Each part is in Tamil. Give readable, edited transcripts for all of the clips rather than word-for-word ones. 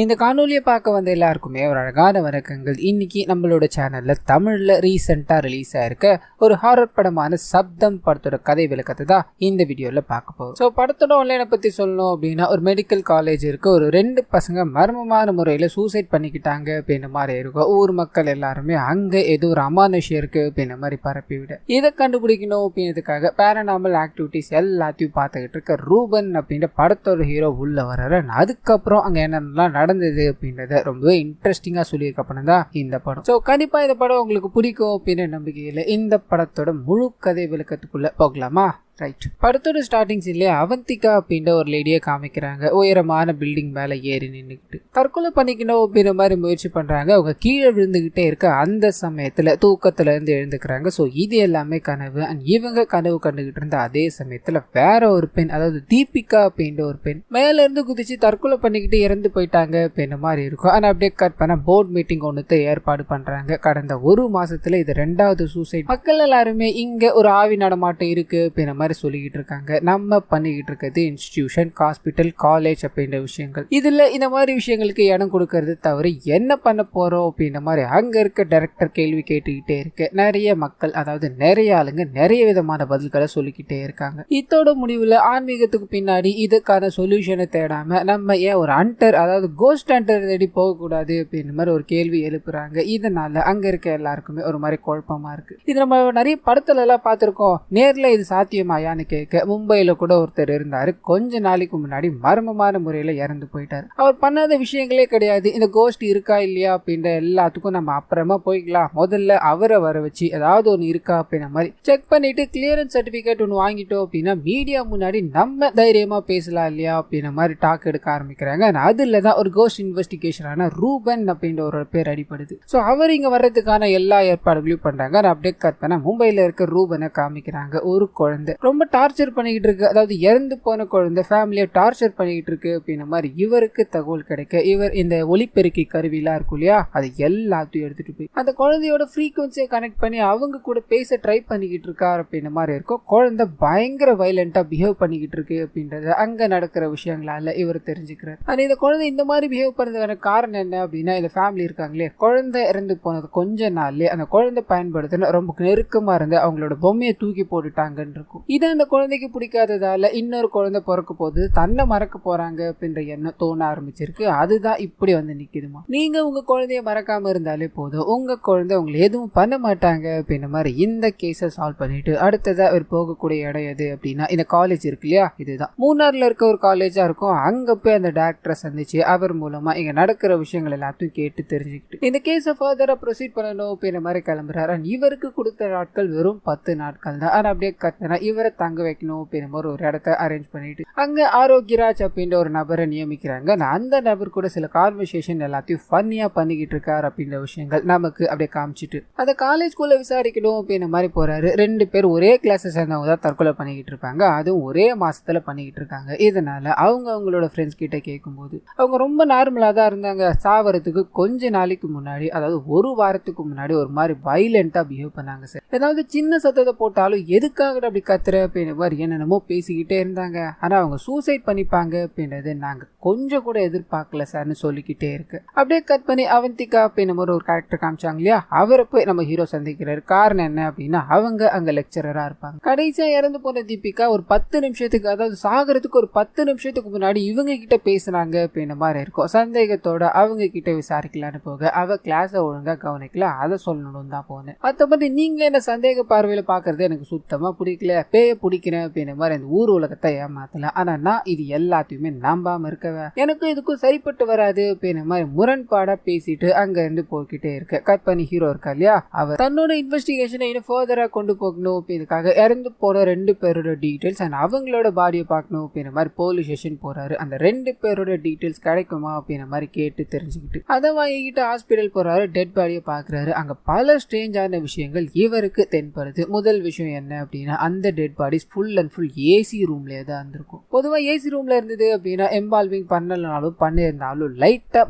இந்த காணொலியை பார்க்க வந்த எல்லாருக்குமே ஒரு அழகான வணக்கங்கள். இன்னைக்கு நம்மளோட சேனல்ல தமிழ்ல ரீசெண்டா ரிலீஸ் ஆயிருக்க ஒரு ஹாரர் படமான சப்தம் படத்தோட கதை விளக்கத்தை தான் இந்த வீடியோல பார்க்க போறோம். ஸோ படத்தோட ஆன்லைனை பத்தி சொல்லணும் அப்படின்னா, ஒரு மெடிக்கல் காலேஜ் இருக்கு. ஒரு 2 பசங்க மர்மமான முறையில சூசைட் பண்ணிக்கிட்டாங்க அப்படின்ற மாதிரி இருக்கும். ஊர் மக்கள் எல்லாருமே அங்க ஏதோ ஒரு அமானுஷம் இருக்கு அப்படின்ற மாதிரி பரப்பி விட, இதை கண்டுபிடிக்கணும் அப்படின்றதுக்காக பேரநார்மல் ஆக்டிவிட்டிஸ் எல்லாத்தையும் பார்த்துக்கிட்டு இருக்க ரூபன் அப்படின்ற படத்தோட ஹீரோ உள்ள வர்றாரு. அதுக்கப்புறம் அங்க என்னென்னலாம் நடந்தது அப்படின்றத ரொம்பவே இன்ட்ரெஸ்டிங்கா சொல்லியிருக்க படம் தான் இந்த படம். ஸோ கண்டிப்பா இந்த படம் உங்களுக்கு பிடிக்கும் அப்படின்னு நம்பிக்கையில் இந்த படத்தோட முழு கதை விளக்கத்துக்குள்ள போகலாமா? ரைட். படத்தோட ஸ்டார்டிங் சீன்லேயே அவந்திகா அப்படின்ற ஒரு லேடியை காமிக்கிறாங்க. உயரமான பில்டிங் மேலே ஏறி நின்றுக்கிட்டு தற்கொலை பண்ணிக்கணும் அப்படின்ற மாதிரி முயற்சி பண்ணுறாங்க. அவங்க கீழே விழுந்துக்கிட்டே இருக்க அந்த சமயத்தில் தூக்கத்துல இருந்து எழுந்துக்கிறாங்க. ஸோ இது எல்லாமே கனவு. அண்ட் இவங்க கனவு கண்டுகிட்டு இருந்த அதே சமயத்தில் வேற ஒரு பெண், அதாவது தீபிகா அப்படின்ற ஒரு பெண் மேலேருந்து குதிச்சு தற்கொலை பண்ணிக்கிட்டு இறந்து போயிட்டாங்க அப்படின்ற மாதிரி இருக்கும். ஆனால் அப்படியே கட் பண்ண போர்ட் மீட்டிங் ஒன்றுத்தை ஏற்பாடு பண்ணுறாங்க. கடந்த ஒரு மாசத்துல இது 2வது சூசைட். மக்கள் எல்லாருமே இங்கே ஒரு ஆவி நடமாட்டம் இருக்கு அப்படின்ற மாதிரி சொல்லிக்கிட்டு இருக்காங்க. நம்ம பண்ணிக்கிட்டு இருக்கிறது இன்ஸ்டிடியூஷன், ஹாஸ்பிட்டல், காலேஜ் அப்படின்ற விஷயங்கள். இதுல இந்த மாதிரி விஷயங்களுக்கு இடம் கொடுக்கறது தவிர என்ன பண்ண போறோம் அப்படின்ற மாதிரி அங்க இருக்க டைரக்டர் கேள்வி கேட்டுக்கிட்டே இருக்கு. நிறைய மக்கள், அதாவது நிறைய ஆளுங்க நிறைய விதமான பதில்களை சொல்லிக்கிட்டே இருக்காங்க. இதோட முடிவுல ஆன்மீகத்துக்கு பின்னாடி இதுக்கான சொல்யூஷனை தேடாம நம்ம ஏன் ஒரு ஹண்டர், அதாவது கோஸ்ட் ஹண்டர் தேடி போகக்கூடாது அப்படின்ற மாதிரி ஒரு கேள்வி எழுப்புறாங்க. இதனால அங்க இருக்க எல்லாருக்குமே ஒரு மாதிரி குழப்பமா இருக்கு. இது நம்ம நிறைய படத்துல எல்லாம் பார்த்திருக்கோம். நேர்ல இது சாத்தியமா கேட்க மும்பையில கூட ஒருத்தர் இருந்தாரு. கொஞ்ச நாளைக்கு முன்னாடி மர்மமான முறையில இறந்து போயிட்டாரு. அவர் பண்ணாத விஷயங்களே கிடையாது. இந்த கோஸ்ட் இருக்கா இல்லையா அப்படின்ற எல்லாத்துக்கும் நம்ம அப்புறமா போய்க்கலாம், முதல்ல அவரை வர வச்சு ஏதாவது ஒன்று இருக்கா அப்படின்ற மாதிரி செக் பண்ணிட்டு கிளியரன்ஸ் சர்டிபிகேட் ஒன்று வாங்கிட்டோம் அப்படின்னா மீடியா முன்னாடி நம்ம தைரியமா பேசலாம் இல்லையா அப்படின்ற மாதிரி டாக் எடுக்க ஆரம்பிக்கிறாங்க. அதுல தான் ஒரு கோஸ்ட் இன்வெஸ்டிகேஷனான ரூபன் அப்படின்ற ஒரு பேர் அடிப்படுது. ஸோ அவர் இங்க வர்றதுக்கான எல்லா ஏற்பாடுகளையும் பண்றாங்க. அப்படியே கட் பண்ண மும்பையில இருக்க ரூபனை காமிக்கிறாங்க. ஒரு குழந்தை ரொம்ப டார்ச்சர் பண்ணிக்கிட்டு இருக்கு, அதாவது இறந்து போன குழந்தை ஃபேமிலியை டார்ச்சர் பண்ணிக்கிட்டு இருக்கு அப்படின்ற மாதிரி இவருக்கு தகவல் கிடைக்க, இவர் இந்த ஒலிபெருக்கி கருவிலாம் இருக்கும் இல்லையா, அது எல்லாத்தையும் எடுத்துட்டு போய் அந்த குழந்தையோட ஃப்ரீக்வன்சியை கனெக்ட் பண்ணி அவங்க கூட பேச ட்ரை பண்ணிக்கிட்டு இருக்காரு அப்படின்ற மாதிரி இருக்கும். குழந்தை பயங்கர வயலண்டா பிஹேவ் பண்ணிக்கிட்டு இருக்கு அப்படின்றத அங்க நடக்கிற விஷயங்களால இவர் தெரிஞ்சுக்கிறார். ஆனா இந்த குழந்தை இந்த மாதிரி பிஹேவ் பண்ணதுக்கான காரணம் என்ன அப்படின்னா, இந்த ஃபேமிலி இருக்காங்களே, குழந்தை இறந்து போனது கொஞ்ச நாள்லயே அந்த குழந்தை பயன்படுத்தின ரொம்ப நெருக்கமா இருந்து அவங்களோட பொம்மையை தூக்கி போட்டுட்டாங்கன்னு இருக்கும். இது அந்த குழந்தைக்கு பிடிக்காததால இன்னொரு குழந்தை பிறக்க போது தன்னை மறக்க போறாங்க அப்படின்ற எண்ணம் தோண ஆரம்பிச்சிருக்கு. அதுதான் இப்படி வந்து நிக்குதுமா. நீங்க உங்க குழந்தைய மறக்காம இருந்தாலே போதும், உங்க குழந்தை உங்களை எதுவும் பண்ண மாட்டாங்க அப்படின்ற மாதிரி இந்த கேஸை சால்வ் பண்ணிட்டு அடுத்ததா அவர் போகக்கூடிய இடம் எது அப்படின்னா, இந்த காலேஜ் இருக்கு இல்லையா, இதுதான் மூணார்ல இருக்க ஒரு காலேஜா இருக்கும். அங்க போய் அந்த டாக்டரை சந்திச்சு அவர் மூலமா இங்க நடக்கிற விஷயங்கள் எல்லாத்தையும் கேட்டு தெரிஞ்சுக்கிட்டு இந்த கேஸை ஃபர்தரா ப்ரொசீட் பண்ணணும் அப்படின்ற மாதிரி கிளம்புறாரு. இவருக்கு கொடுத்த நாட்கள் வெறும் 10 நாட்கள் தான். ஆனா அப்படியே கட்டினா இவரை தங்க வைக்கணும் அப்படின்ற மாதிரி ஒரு இடத்த அரேஞ்ச் பண்ணிட்டு அங்க ஆரோக்கியராஜ் அப்படின்ற ஒரு நபரை நியமிக்கிறாங்க. அந்த நபர் கூட சில கான்வர்சேஷன் எல்லாத்தையும் ஃபன்னியா பண்ணிக்கிட்டு இருக்காரு அப்படின்ற விஷயங்கள் நமக்கு அப்படியே காமிச்சிட்டு அந்த காலேஜ்குள்ள விசாரிக்கணும் அப்படின்ற மாதிரி போறாரு. 2 பேர் ஒரே கிளாஸ் சேர்ந்தவங்க தான் தற்கொலை பண்ணிக்கிட்டு இருப்பாங்க, அதுவும் ஒரே மாசத்துல பண்ணிக்கிட்டு இருக்காங்க. இதனால அவங்க அவங்களோட ஃப்ரெண்ட்ஸ் கிட்ட கேட்கும்போது அவங்க ரொம்ப நார்மலா தான் இருந்தாங்க. சாவறதுக்கு கொஞ்ச நாளைக்கு முன்னாடி, அதாவது ஒரு வாரத்துக்கு முன்னாடி ஒரு மாதிரி வயலண்டா பிஹேவ் பண்ணாங்க சார். ஏதாவது சின்ன சத்தத்தை போட்டாலும் எதுக்காக அப்படி கத்துற அப்படின்ற மாதிரி என்னென்னமோ பேசிக்கிட்டே இருந்தாங்க. ஆனா அவங்க சூசைட் பண்ணிப்பாங்க அப்படின்றது நாங்க கொஞ்சம் கூட எதிர்பார்க்கல சார்னு சொல்லிக்கிட்டே இருக்கு. அப்படியே கட் பண்ணி அவந்திகா அப்படின்ற மாதிரி ஒரு கேரக்டர் காமிச்சாங்க இல்லையா, அவரை போய் நம்ம ஹீரோ சந்திக்கிறாரு. காரணம் என்ன அப்படின்னா, அவங்க அங்க லெக்சரரா இருப்பாங்க. கடைசியா இறந்து போன தீபிகா ஒரு 10 நிமிஷத்துக்கு, அதாவது சாகிறதுக்கு ஒரு 10 நிமிஷத்துக்கு முன்னாடி இவங்க கிட்ட பேசுறாங்க அப்படின்ற மாதிரி இருக்கும். சந்தேகத்தோட அவங்க கிட்ட விசாரிக்கலான்னு போக அவ கிளாஸ ஒழுங்கா கவனிக்கல, அதை சொல்லணும் தான் போனேன். மற்றபடி நீங்க என்ன சந்தேக பார்வையில பாக்குறது எனக்கு சுத்தமா பிடிக்கல, பேய பிடிக்கிறேன் அப்படின்ற மாதிரி அந்த ஊர் உலகத்தை ஏமாத்தல. ஆனா நான் இது எல்லாத்தையுமே நம்பாம இருக்கவ, எனக்கும் இதுக்கும் சரிப்பட்டு வராது அப்படின்ற மாதிரி முரண்பாடா பேசிட்டு அங்க இருந்து போய்கிட்டே இருக்க. கட் பண்ணி ஹீரோ இருக்கா இல்லையா, அவர் தன்னோட இன்வெஸ்டிகேஷனை இன்னும் ஃபர்தரா கொண்டு போகணும் அப்படின்றதுக்காக இறந்து போன 2 பேரோட டீடைல்ஸ் அண்ட் அவங்களோட பாடியை பார்க்கணும் அப்படின்ற மாதிரி போலீஸ் ஸ்டேஷன் போறாரு. அந்த 2 பேரோட டீடைல்ஸ் கிடைக்குமா அப்படின்ற மாதிரி கேட்டு தெரிஞ்சுக்கிட்டு அதை வாங்கிக்கிட்டு ஹாஸ்பிட்டல் போறாரு. டெட் பாடியை பாக்குறாரு. அங்க பல ஸ்ட்ரேஞ்சான விஷயங்கள் இவருக்கு தென்படுது. முதல் விஷயம் என்ன அப்படின்னா, அந்த dead dead bodies full and full AC ரூம்லேயே தான் இருந்திருக்கும். பொதுவாக ஏசி ரூமில் இருந்தது அப்படின்னா எம்பால்விங் பண்ணலனாலும் பண்ணியிருந்தாலும் லைட்டாக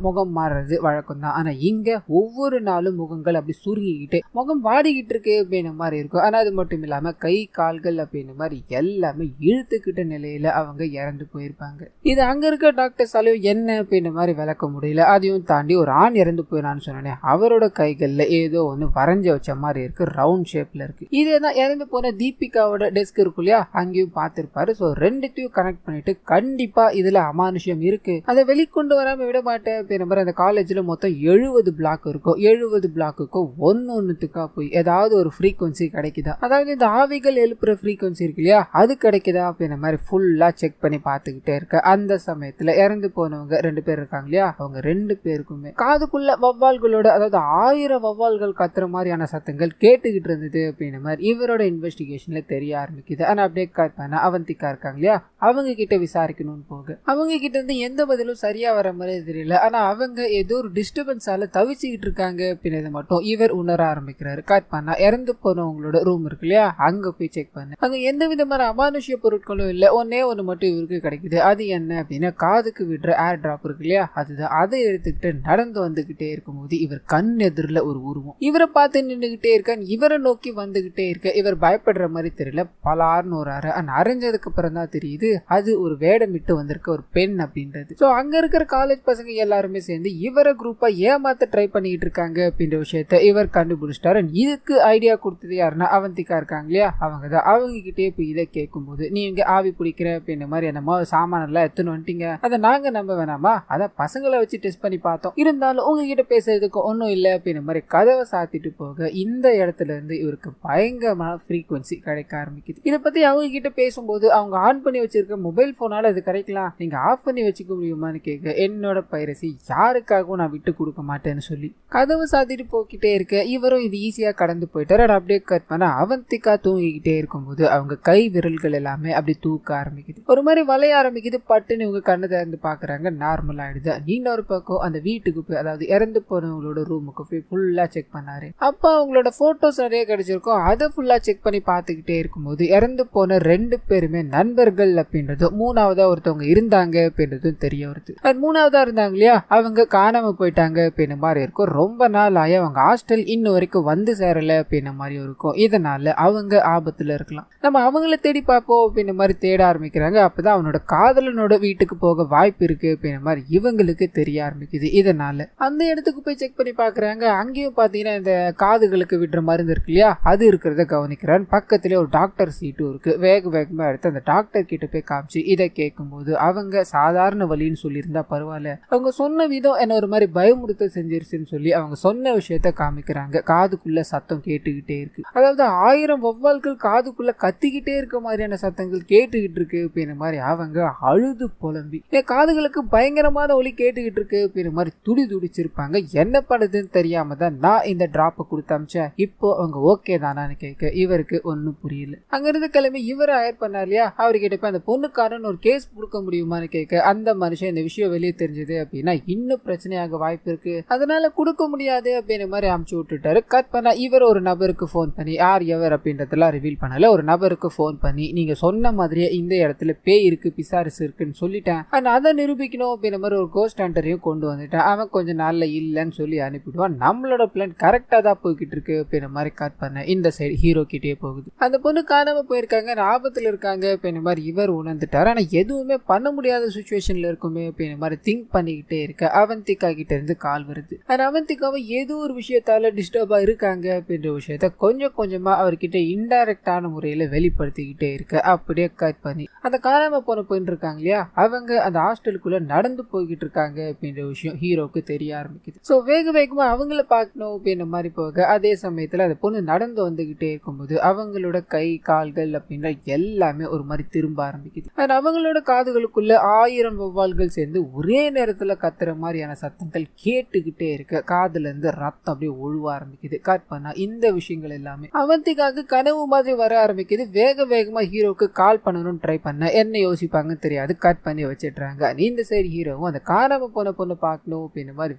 முகம் மாறுறது வழக்கம் தான். ஆனால் இங்கே ஒவ்வொரு நாளும் முகங்கள் அப்படி சுருங்கிக்கிட்டு முகம் வாடிக்கிட்டு இருக்கு அப்படின்ற மாதிரி இருக்கும். ஆனால் அது மட்டும் இல்லாமல் கை கால்கள் அப்படின்ற மாதிரி எல்லாமே இழுத்துக்கிட்ட நிலையில் அவங்க இறந்து போயிருப்பாங்க. இது அங்கே இருக்க டாக்டர்ஸாலையும் என்ன அப்படின்ற மாதிரி விளக்க முடியல. அதையும் தாண்டி ஒரு ஆண் இறந்து போயிடான்னு சொன்னேன், அவரோட கைகளில் ஏதோ ஒன்று வரைஞ்சி வச்ச மாதிரி இருக்கு, ரவுண்ட் ஷேப்ல இருக்கு. இதே தான் இறந்து போன தீபிகாவோட டெஸ்க் இருக்கு இல்லையா, அங்கேயும் பார்த்திருப்பாரு. ஸோ ரெண்டுத்தையும் கனெக்ட் பண்ணிட்டு கண்டிப்பா இதுல அமானுஷ்யம் இருக்கு, அதை வெளிக்கொண்டு வராம விட மாட்டேன் அப்படின்ற மாதிரி அந்த காலேஜ்ல மொத்தம் 70 பிளாக் இருக்கும். 70 பிளாக்குக்கும் ஒன்னுத்துக்கா போய் ஏதாவது ஒரு ஃப்ரீக்வன்சி கிடைக்குதா, அதாவது இந்த ஆவிகள் எழுப்புற ஃப்ரீக்வன்சி இருக்கு இல்லையா, அது கிடைக்குதா அப்படின்ற மாதிரி ஃபுல்லா செக் பண்ணி பார்த்துக்கிட்டே இருக்க அந்த சமயத்துல இறந்து போனவங்க 2 பேர் இருக்காங்க இல்லையா, அவங்க 2 பேருக்குமே காதுக்குள்ள வவ்வால்களோட அதாவது 1000 வவ்வால்கள் கத்துற மாதிரியான சத்தங்கள் கேட்டுக்கிட்டு இருந்தது அப்படின்ற மாதிரி இவரோட இன்வெஸ்டிகேஷன்ல தெரிய ஆரம்பிக்குது. ஆனா அப்படியே கட் பண்ண அவந்திகா இருக்காங்க இல்லையா, அவங்க கிட்ட விசாரிக்கணும்னு போக அவங்க கிட்ட இருந்து எந்த பதிலும் சரியா வர மாதிரி தெரியல. ஆனா அவங்க ஏதோ ஒரு டிஸ்டர்பன்ஸால தவிச்சுக்கிட்டு இருக்காங்க அப்படின்றத மட்டும் இவர் உணர ஆரம்பிக்கிறாரு. கட் பண்ணா இறந்து போனவங்களோட ரூம் இருக்கு இல்லையா, அங்க போய் செக் பண்ண அங்க எந்த விதமான அமானுஷ்ய பொருட்களும் இல்ல. ஒன்னே ஒண்ணு மட்டும் இவருக்கு கிடைக்குது. அது என்ன அப்படின்னா காதுக்கு விடுற ஏர் டிராப் இருக்கு இல்லையா, அதுதான். அதை எடுத்துக்கிட்டு நடந்து வந்துகிட்டே இருக்கும்போது இவர் கண் எதிரில் ஒரு உருவம் இவரை பார்த்து நின்றுகிட்டே இருக்க, இவரை நோக்கி வந்துகிட்டே இருக்க. இவர் பயப்படுற மாதிரி தெரியல, பலார்னு ஒரு அரைஞ்சதுக்கு அப்புறம் தான் தெரியுது அது ஒரு வேடமிட்டு வந்திருக்க ஒரு பெண் அப்படின்றது. ஸோ அங்க இருக்கிற காலேஜ் பசங்க எல்லாருமே சேர்ந்து இவரை குரூப்பா ஏமாத்த ட்ரை பண்ணிட்டு இருக்காங்க அப்படின்ற விஷயத்த இவர் கண்டுபிடிச்சிட்டாரு. இதுக்கு ஐடியா கொடுத்தது யாருன்னா அவந்திகா இருக்காங்க இல்லையா, அவங்க தான். அவங்க கிட்டே போய் இதை கேட்கும்போது நீங்க ஆவி பிடிக்கிற அப்படின்ற மாதிரி என்னமோ சாமான எல்லாம் எடுத்துன்னு வந்துட்டீங்க, அதை நாங்க நம்ப வேணாமா, அதை பசங்களை வச்சு டெஸ்ட் பண்ணி பார்த்தோம், இருந்தாலும் உங்ககிட்ட பேசுறதுக்கு ஒன்றும் இல்லை அப்படின்ற மாதிரி கதவை சாத்திட்டு போக இந்த இடத்துல இருந்து இவருக்கு பயங்கரமான ஃப்ரீக்வன்சி கிடைக்க ஆரம்பிக்குது. இதை பத்தி அவங்க கிட்ட பேசும்போது அவங்க ஆன் பண்ணி வச்சிருக்க மொபைல் போனால அது கிடைக்கலாம், நீங்க ஆஃப் பண்ணி வச்சுக்க முடியுமான்னு கேட்க, என்னோட பைரசி யாருக்காகவும் நான் விட்டு கொடுக்க மாட்டேன்னு சொல்லி கதவு சாத்திட்டு போக்கிட்டே இருக்க இவரும் இது ஈஸியா கடந்து போயிட்டாரு. அப்படியே கட் பண்ண அவந்திகா தூங்கிக்கிட்டே இருக்கும்போது அவங்க கை விரல்கள் எல்லாமே அப்படி தூக்க ஆரம்பிக்குது, ஒரு மாதிரி வளைய ஆரம்பிக்குது. பட்டுன்னு இவங்க கண்ணு திறந்து பாக்குறாங்க, நார்மல் ஆயிடுது. இன்னொரு பக்கம் அந்த வீட்டுக்கு போய் அதாவது இறந்து போனவங்களோட ரூமுக்கு போய் ஃபுல்லா செக் பண்ணாரு. அப்ப அவங்களோட போட்டோஸ் நிறைய கிடைச்சிருக்கும், அதை ஃபுல்லா செக் பண்ணி பார்த்துக்கிட்டே இருக்கும்போது இறந்து போன 2 பேருமே நண்பர்கள் அப்படின்றதும், 3ஆவதா ஒருத்தவங்க இருந்தாங்க அப்படின்றதும் தெரிய வருது. அது 3ஆவதா இருந்தாங்க இல்லையா, அவங்க காணாம போயிட்டாங்க அப்படின்ற மாதிரி இருக்கும். ரொம்ப நாள் ஆகி அவங்க ஹாஸ்டல் இன்னும் வரைக்கும் வந்து சேரல அப்படின்ற மாதிரி இருக்கும். இதனால அவங்க ஆபத்துல இருக்கலாம், நம்ம அவங்கள தேடி பார்ப்போம் அப்படின்ற மாதிரி தேட ஆரம்பிக்கிறாங்க. அப்பதான் அவனோட காதலனோட வீட்டுக்கு போக வாய்ப்பு இருக்கு அப்படின்ற மாதிரி இவங்களுக்கு தெரிய ஆரம்பிக்குது. இதனால அந்த இடத்துக்கு போய் செக் பண்ணி பாக்குறாங்க. அங்கேயும் பாத்தீங்கன்னா இந்த காதுகளுக்கு விடுற மருந்து இருக்கு இல்லையா, அது இருக்கிறத கவனிக்கிறான். பக்கத்துல ஒரு டாக்டர் சீட்டும் இருக்கு. வேகமா எடுத்து அந்த டாக்டர் கிட்ட போய் காமிச்சு இதை கேட்கும்போது அவங்க சாதாரண வலின்னு சொல்லியிருந்தா பரவாயில்ல, அவங்க சொன்ன விதம் என்ன ஒரு மாதிரி பயமுறுத்தல் செஞ்சிருச்சுன்னு சொல்லி அவங்க சொன்ன விஷயத்த காமிக்கிறாங்க. காதுக்குள்ள சத்தம் கேட்டுக்கிட்டே இருக்கு, அதாவது 1000 வௌவால்கள் காதுக்குள்ள கத்திக்கிட்டே இருக்க மாதிரியான சத்தங்கள் கேட்டுக்கிட்டு இருக்கு அப்படின்ற மாதிரி அவங்க அழுது புலம்பி என் காதுகளுக்கு பயங்கரமான ஒலி கேட்டுக்கிட்டு இருக்கு அப்படின்ற மாதிரி துடிச்சிருப்பாங்க. என்ன பண்ணுதுன்னு தெரியாம தான் நான் இந்த டிராப்பை கொடுத்து அமிச்சேன், இப்போ அவங்க ஓகே தானான்னு கேட்க இவருக்கு ஒன்னும் புரியல. அங்கிருந்து கிளம்பி இவரை ஹயர் பண்ணார் இல்லையா, அவர்கிட்ட போய் அந்த பொண்ணுக்காரன் ஒரு கேஸ் கொடுக்க முடியுமான்னு கேட்க அந்த மனுஷன் இந்த விஷயம் வெளியே தெரிஞ்சது அப்படின்னா இன்னும் பிரச்சனையாக வாய்ப்பு இருக்கு, அதனால கொடுக்க முடியாது அப்படின்ற மாதிரி அமுச்சு விட்டுட்டாரு. கட் பண்ணா இவர் ஒரு நபருக்கு போன் பண்ணி யார் எவர் அப்படின்றதெல்லாம் ரிவீல் பண்ணல, ஒரு நபருக்கு போன் பண்ணி நீங்க சொன்ன மாதிரியே இந்த இடத்துல பேய் இருக்கு பிசாரிசு இருக்குன்னு சொல்லிட்டேன், அதை நிரூபிக்கணும் அப்படின்ற மாதிரி ஒரு கோஸ்ட் ஹண்டரையும் கொண்டு வந்துட்டேன், அவன் கொஞ்ச நாள்ல இல்லன்னு சொல்லி அனுப்பிடுவான். நம்மளோட பிளான் கரெக்டா தான் போய்கிட்டு இருக்கு அப்படின்ற மாதிரி கட் பண்ண இந்த சைடு ஹீரோ கிட்டே போகுது. அந்த பொண்ணு காணாம போயிருக்காங்க, ஆபத்துல இருக்காங்க அப்படின்ற மாதிரி இவர் உணர்ந்துட்டாரு. ஆனா எதுவுமே பண்ண முடியாத சுச்சுவேஷன்ல இருக்குமே அப்படின்ற மாதிரி திங்க் பண்ணிக்கிட்டே இருக்க அவந்திகா கிட்ட இருந்து கால் வருது. ஆனா அவந்திகாவை ஏதோ ஒரு விஷயத்தால டிஸ்டர்பா இருக்காங்க அப்படின்ற விஷயத்த கொஞ்சம் கொஞ்சமா அவர்கிட்ட இன்டைரக்டான முறையில வெளிப்படுத்திக்கிட்டே இருக்க அப்படியே கட் பண்ணி அந்த காணாம போன போயிட்டு இருக்காங்க இல்லையா, அவங்க அந்த ஹாஸ்டலுக்குள்ள நடந்து போய்கிட்டு இருக்காங்க அப்படின்ற விஷயம் ஹீரோக்கு தெரிய ஆரம்பிக்குது. சோ வேகமா அவங்கள பார்க்கணும் அப்படின்ற மாதிரி போக அதே சமயத்துல அந்த பொண்ணு நடந்து வந்துகிட்டே இருக்கும்போது அவங்களோட கை கால்கள் அப்படின்ற எல்லாமே ஒரு மாதிரி திரும்ப ஆரம்பிக்குது. அவங்களோட காதுகளுக்குள்ள 1000 வௌவால்கள் சேர்ந்து ஒரே நேரத்துல கத்துற மாதிரியான சத்தங்கள் கேட்டுக்கிட்டே இருக்க காதுல இருந்து ரத்தம் அப்படியே ஒழுவ ஆரம்பிக்குது. கட் பண்ணா இந்த விஷயங்கள் எல்லாமே அவந்திகாக்கு கனவு மாதிரி வர ஆரம்பிக்குது. வேகமா ஹீரோக்கு கால் பண்ணணும்னு ட்ரை பண்ண என்ன யோசிப்பாங்கன்னு தெரியாது, கட் பண்ணி வச்சிடுறாங்க. இந்த சைடு ஹீரோவும் அந்த காணாம போன பொண்ணு பார்க்கணும் அப்படின்ற மாதிரி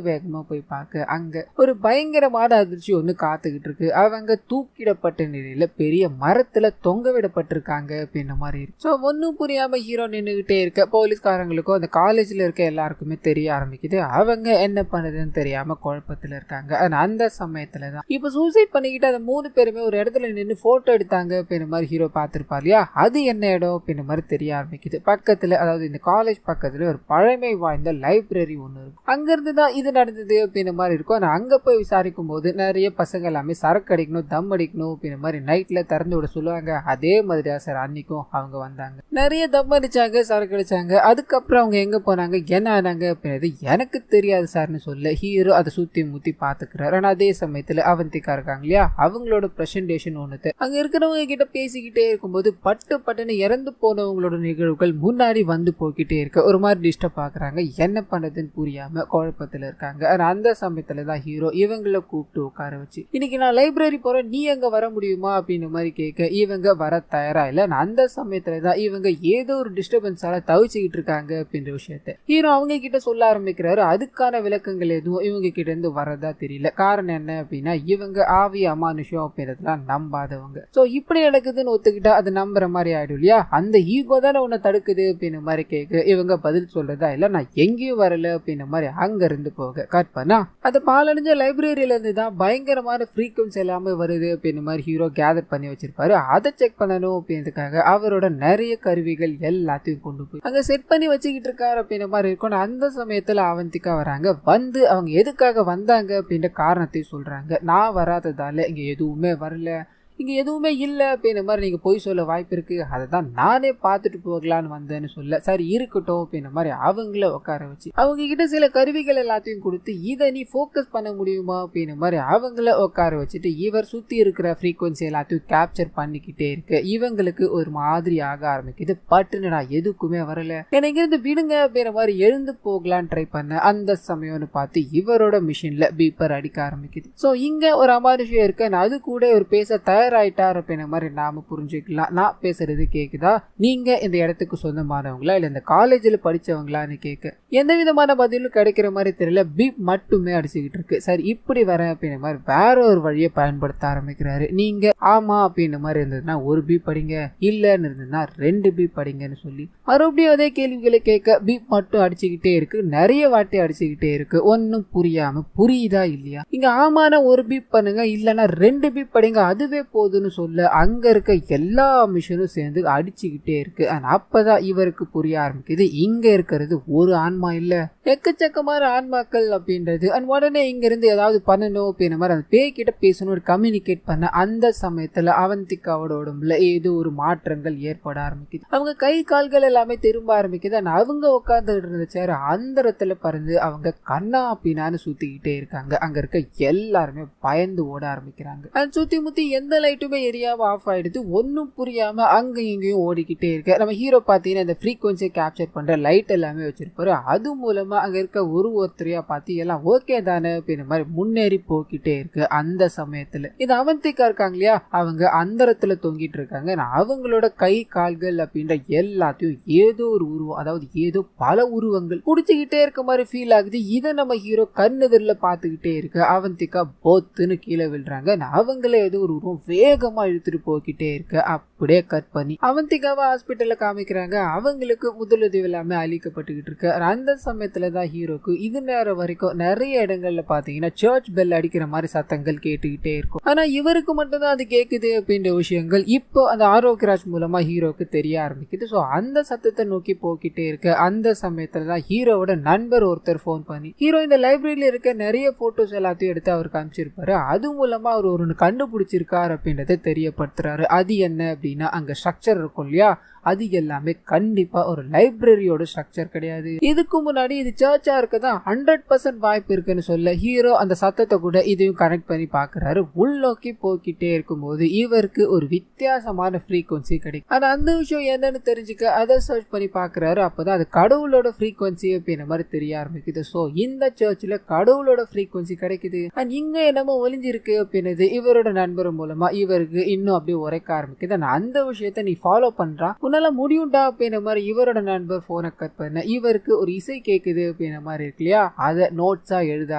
வேகமா போய் பார்க்க அங்க ஒரு பயங்கரமான அதிர்ச்சி ஒண்ணு காத்துக்கிட்டு இருக்கு. அவங்க தூக்கிடப்பட்ட நிலையில பெரிய மரத்து மரத்துல தொங்க விடப்பட்டிருக்காங்க அப்படின்ற மாதிரி இருக்கு. ஸோ ஒன்னும் புரியாம ஹீரோ நின்றுகிட்டே இருக்க போலீஸ்காரங்களுக்கும் அந்த காலேஜ்ல இருக்க எல்லாருக்குமே தெரிய ஆரம்பிக்குது. அவங்க என்ன பண்ணுதுன்னு தெரியாம குழப்பத்துல இருக்காங்க. அந்த சமயத்துலதான் இப்ப சூசைட் பண்ணிக்கிட்டு அந்த 3 பேருமே ஒரு இடத்துல நின்று போட்டோ எடுத்தாங்க அப்படின்ற மாதிரி ஹீரோ பார்த்திருப்பா இல்லையா, அது என்ன இடம் அப்படின்ற மாதிரி தெரிய ஆரம்பிக்குது. பக்கத்துல, அதாவது இந்த காலேஜ் பக்கத்துல ஒரு பழமை வாய்ந்த லைப்ரரி ஒண்ணு இருக்கும். அங்க இருந்து தான் இது நடந்தது அப்படின்ற மாதிரி இருக்கும். ஆனா அங்க போய் விசாரிக்கும் போது நிறைய பசங்க எல்லாமே சரக்கு அடிக்கணும், தம் அடிக்கணும் அப்படின்ற மாதிரி நைட்ல திறந்து விட சொல்லுவாங்க. அதே மாதிரியா சார் அன்னைக்கும் அவங்க வந்தாங்க, நிறைய தம் அடிச்சாங்க, சரக்கு அடிச்சாங்க. அதுக்கப்புறம் அவங்க எங்க போனாங்க, என்ன ஆனாங்க அப்படின்றது எனக்கு தெரியாது சார்னு சொல்ல ஹீரோ அதை சுத்தி முத்தி பாத்துக்கிறாரு. ஆனா அதே சமயத்துல அவந்திகா இருக்காங்க இல்லையா, அவங்களோட பிரசன்டேஷன் ஒண்ணு அங்க இருக்கிறவங்க கிட்ட பேசிக்கிட்டே இருக்கும்போது பட்டுன்னு இறந்து போனவங்களோட நிகழ்வுகள் முன்னாடி வந்து போய்கிட்டே இருக்க ஒரு மாதிரி டிஸ்டர்ப் ஆகுறாங்க. என்ன பண்றதுன்னு புரியாம குழப்பத்துல இருக்காங்க. அந்த சமயத்துலதான் ஹீரோ இவங்களை கூப்பிட்டு உட்கார வச்சு, இன்னைக்கு நான் லைப்ரரி போறேன், நீ எங்க வர முடியுமா அப்படின்ற மாதிரி கேட்க இவங்க வர தயாரா இல்ல. அந்த சமயத்துலதான் இவங்க ஏதோ ஒரு டிஸ்டர்பன்ஸால தவிச்சுக்கிட்டு இருக்காங்க அப்படின்ற விஷயத்த ஹீரோ அவங்க கிட்ட சொல்ல ஆரம்பிக்கிறாரு. அதுக்கான விளக்கங்கள் எதுவும் இவங்க கிட்ட இருந்து வரதா தெரியல. காரணம் என்ன அப்படின்னா, இவங்க ஆவி அமானுஷம் அப்படின்றதுலாம் நம்பாதவங்க. சோ இப்படி நடக்குதுன்னு ஒத்துக்கிட்டா அது நம்புற மாதிரி ஆயிடும் இல்லையா, அந்த ஈகோ தானே உன்னை தடுக்குது அப்படின்ற மாதிரி கேட்க இவங்க பதில் சொல்றதா இல்ல, நான் எங்கேயும் வரல அப்படின்ற மாதிரி அங்க இருந்து போக கட் பண்ணா அது பாலடைஞ்ச லைப்ரரியில இருந்து தான் பயங்கரமான ஃப்ரீக்வன்சி எல்லாமே வருது அப்படின்ற மாதிரி ஹீரோ கேதர் பண்ணி வச்சிருப்பாரு. அதை செக் பண்ணணும் அப்படின்றதுக்காக அவரோட நிறைய கருவிகள் எல்லாத்தையும் கொண்டு போய் அங்க செட் பண்ணி வச்சுக்கிட்டு இருக்காரு அப்படின்ற மாதிரி இருக்கும். அந்த சமயத்துல அவந்திகா வராங்க. வந்து அவங்க எதுக்காக வந்தாங்க அப்படின்ற காரணத்தையும் சொல்றாங்க. நான் வராததால இங்க எதுவுமே வரல, இங்க எதுவுமே இல்ல அப்படின்ற மாதிரி நீங்க போய் சொல்ல வாய்ப்பு இருக்கு, அதை தான் நானே பார்த்துட்டு போகலான்னு வந்தேன்னு சொல்ல, சரி இருக்கட்டும் அப்படின்ற மாதிரி அவங்கள உட்கார வச்சு அவங்க கிட்ட சில கருவிகள் எல்லாத்தையும் கொடுத்து இதை நீ ஃபோக்கஸ் பண்ண முடியுமா அப்படின்ற மாதிரி அவங்கள உட்கார வச்சுட்டு இவர் சுத்தி இருக்கிற ஃப்ரீக்வன்சி எல்லாத்தையும் கேப்சர் பண்ணிக்கிட்டே இருக்கு. இவங்களுக்கு ஒரு மாதிரி ஆக ஆரம்பிக்குது. பட்டுன்னு நான் எதுக்குமே வரல, என்னை இங்கிருந்து விடுங்க அப்படின்ற மாதிரி எழுந்து போகலான்னு ட்ரை பண்ண அந்த சமயம்னு பார்த்து இவரோட மிஷின்ல பீப்பர் அடிக்க ஆரம்பிக்குது. ஸோ இங்க ஒரு அமானுஷம் இருக்கு, அது கூட ஒரு பேச ஆயிட்டார் அப்படின்ற மாதிரி நாம புரிஞ்சுக்கலாம். நான் பேசுறது கேக்குதா, நீங்க இந்த இடத்துக்கு சொந்தமானவங்களா இல்ல இந்த காலேஜ்ல படிச்சவங்களான்னு கேட்க எந்த விதமான பதிலும் கிடைக்கிற மாதிரி தெரியல. பீப் மட்டுமே அடிச்சுக்கிட்டு இருக்கு. சரி இப்படி வரேன் அப்படின்ற மாதிரி வேற ஒரு வழியை பயன்படுத்த ஆரம்பிக்கிறாரு. நீங்க ஆமா அப்படின்ற மாதிரி இருந்ததுன்னா ஒரு பீப் படிங்க, இல்லன்னு இருந்ததுன்னா 2 பீப் படிங்கன்னு சொல்லி மறுபடியும் அதே கேள்விகளை கேட்க பீப் மட்டும் அடிச்சுக்கிட்டே இருக்கு. நிறைய வாட்டி அடிச்சுக்கிட்டே இருக்கு. ஒன்னும் புரியாம புரியுதா இல்லையா, இங்க ஆமான ஒரு பீப் பண்ணுங்க, இல்லன்னா 2 பீப் படிங்க, அதுவே போதுன்னு சொல்ல அங்க இருக்க எல்லா மிஷினும் சேர்ந்து அடிச்சுக்கிட்டே இருக்கு. அப்பதான் இவருக்கு புரிய ஆரம்பிக்குது, இங்க இருக்கிறது ஒரு ஆன்மா இல்ல, எக்கச்சக்கமான ஆன்மாக்கள் அப்படின்றது. உடனே இங்க இருந்து ஏதாவது பண்ணணும் அப்படின்ற மாதிரி அந்த பேய் கிட்ட பேசணும், கம்யூனிகேட் பண்ண அந்த சமயத்துல அவந்திகாவோட உடம்புல ஏதோ ஒரு மாற்றங்கள் ஏற்பட ஆரம்பிக்குது. அவங்க கை கால்கள் எல்லாமே திரும்ப ஆரம்பிக்குது. அவங்க உட்கார்ந்துட்டு இருந்த சேர் அந்த இடத்துல பறந்து அவங்க கண்ணா அப்படின்னான்னு சுத்திக்கிட்டே இருக்காங்க. அங்க இருக்க எல்லாருமே பயந்து ஓட ஆரம்பிக்கிறாங்க. சுத்தி முத்தி எந்த லைட்டுமே எரியாம ஆஃப் ஆயிடுது. ஒன்னும் புரியாம அங்க இங்கேயும் ஓடிக்கிட்டே இருக்க நம்ம ஹீரோ பாத்தீங்கன்னா இந்த ஃப்ரீக்வன்சியை கேப்சர் பண்ற லைட் எல்லாமே வச்சிருப்பாரு. அது மூலமா அங்க இருக்க ஒருத்தரையா பார்த்து எல்லாம் ஓகே தானே அப்படின்ற மாதிரி முன்னேறி போக்கிட்டே இருக்கு. அந்த சமயத்துல இது அவந்திகா இருக்காங்க இல்லையா, அவங்க அந்த இடத்துல தொங்கிட்டு இருக்காங்க. அவங்களோட கை கால்கள் அப்படின்ற எல்லாத்தையும் ஏதோ ஒரு உருவம், அதாவது ஏதோ பல உருவங்கள் குடிச்சுக்கிட்டே இருக்க மாதிரி ஃபீல் ஆகுது. இதை நம்ம ஹீரோ கண்ணெதிரில பாத்துக்கிட்டே இருக்கு. அவந்திகா போத்துன்னு கீழே விழுறாங்க. அவங்கள ஏதோ ஒரு உருவம் வேகமா இழுத்துட்டு போய்கிட்டே இருக்கு. அப்படியே கட் பண்ணி அவந்திகாவை ஹாஸ்பிட்டல்ல காமிக்கிறாங்க. அவங்களுக்கு முதலுதவி எல்லாமே அளிக்கப்பட்டுக்கிட்டு இருக்கு. அந்த சமயத்துலதான் ஹீரோக்கு இது நேரம் வரைக்கும் நிறைய இடங்கள்ல பாத்தீங்கன்னா சர்ச் பெல் அடிக்கிற மாதிரி சத்தங்கள் கேட்டுக்கிட்டே இருக்கும். ஆனா இவருக்கு மட்டும் தான் அது கேக்குது அப்படின்ற விஷயங்கள் இப்போ அந்த ஆரோக்கியராஜ் மூலமா ஹீரோக்கு தெரிய ஆரம்பிக்குது. சோ அந்த சத்தத்தை நோக்கி போக்கிட்டே இருக்கு. அந்த சமயத்துலதான் ஹீரோவோட நண்பர் ஒருத்தர் போன் பண்ணி ஹீரோ இந்த லைப்ரரியில இருக்க நிறைய போட்டோஸ் எல்லாத்தையும் எடுத்து அவர் காமிச்சிருப்பாரு. அது மூலமா அவர் ஒரு கண்டுபிடிச்சிருக்காரு அப்படின்றத தெரியப்படுத்துறாரு. அது என்ன அப்படின்னா, அங்க ஸ்ட்ரக்சர் இருக்கும் இல்லையா, அது எல்லாமே கண்டிப்பா ஒரு லைப்ரரியோட ஸ்ட்ரக்சர் கிடையாது. இதுக்கு முன்னாடி இது சர்ச்சா இருக்கதான் 100% வாய்ப்பு இருக்குன்னு சொல்ல ஹீரோ அந்த சத்தத்தை கூட இதையும் கனெக்ட் பண்ணி பாக்குறாரு. உள்நோக்கி போக்கிட்டே இருக்கும்போது இவருக்கு ஒரு வித்தியாசமான ஃப்ரீக்வன்சி கிடைக்கும். ஆனா அந்த விஷயம் என்னன்னு தெரிஞ்சுக்க அதை சர்ச் பண்ணி பாக்குறாரு. அப்பதான் அது கடவுளோட ஃப்ரீக்வன்சி அப்படின்ற மாதிரி தெரிய ஆரம்பிக்குது. சோ இந்த சர்ச்ல கடவுளோட ஃப்ரீக்வன்சி கிடைக்குது. அண்ட் இங்க என்னமோ ஒளிஞ்சிருக்கு அப்படின்னது இவரோட நண்பர் மூலமா இவருக்கு இன்னும் அப்படியே உரைக்க ஆரம்பிக்குது. அந்த விஷயத்த நீ ஃபாலோ பண்றா, உன்னால முடியும்டா அப்படின்ற மாதிரி இவரோட நண்பர் போனை கட் பண்ண இவருக்கு ஒரு இசை கேக்குது அப்படின்ற மாதிரி இருக்கு இல்லையா, அதை நோட்ஸா எழுத